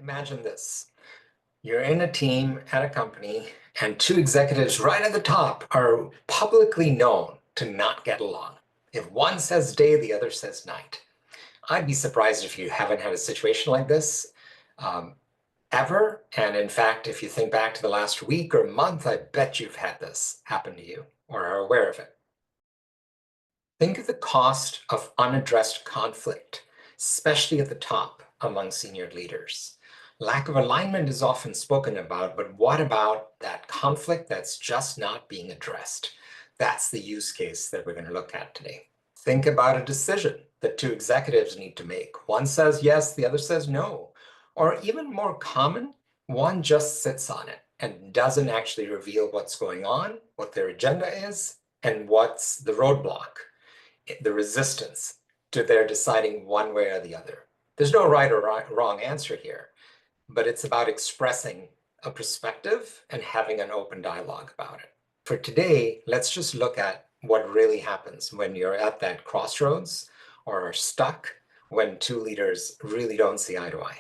Imagine this. You're in a team at a company, and two executives right at the top are publicly known to not get along. If one says day, the other says night. I'd be surprised if you haven't had a situation like this ever. And in fact, if you think back to the last week or month, I bet you've had this happen to you or are aware of it. Think of the cost of unaddressed conflict, especially at the top among senior leaders. Lack of alignment is often spoken about, but what about that conflict that's just not being addressed? That's the use case that we're going to look at today. Think about a decision that two executives need to make. One says yes, the other says no. Or even more common, one just sits on it and doesn't actually reveal what's going on, what their agenda is, and what's the roadblock, the resistance to their deciding one way or the other. There's no right or wrong answer here, but it's about expressing a perspective and having an open dialogue about it. For today, let's just look at what really happens when you're at that crossroads or are stuck when two leaders really don't see eye to eye.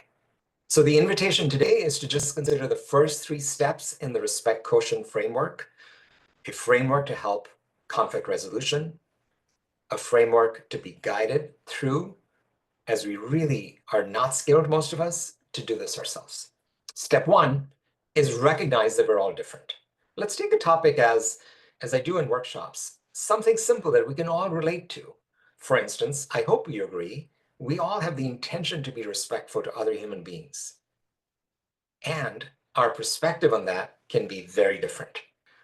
So the invitation today is to just consider the first three steps in the RESPECT Quotient framework, a framework to help conflict resolution, a framework to be guided through, as we really are not skilled, most of us, to do this ourselves. Step one is recognize that we're all different. Let's take a topic as I do in workshops, something simple that we can all relate to. For instance, I hope you agree, we all have the intention to be respectful to other human beings. And our perspective on that can be very different.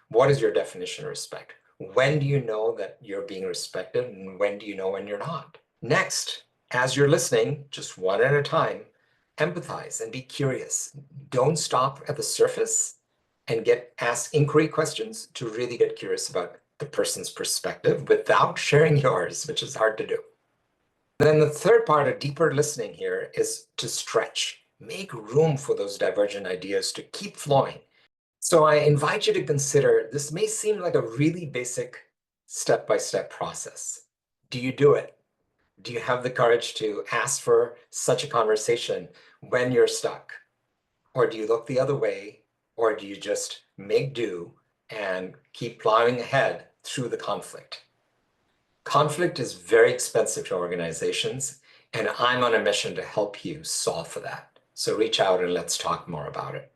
What is your definition of respect? When do you know that you're being respected, and when do you know when you're not? Next, as you're listening, just one at a time, empathize and be curious. Don't stop at the surface and ask inquiry questions to really get curious about the person's perspective without sharing yours, which is hard to do. Then the third part of deeper listening here is to stretch. Make room for those divergent ideas to keep flowing. So I invite you to consider, this may seem like a really basic step-by-step process. Do you do it? Do you have the courage to ask for such a conversation when you're stuck? Or do you look the other way? Or do you just make do and keep plowing ahead through the conflict? Conflict is very expensive to organizations, and I'm on a mission to help you solve for that. So reach out and let's talk more about it.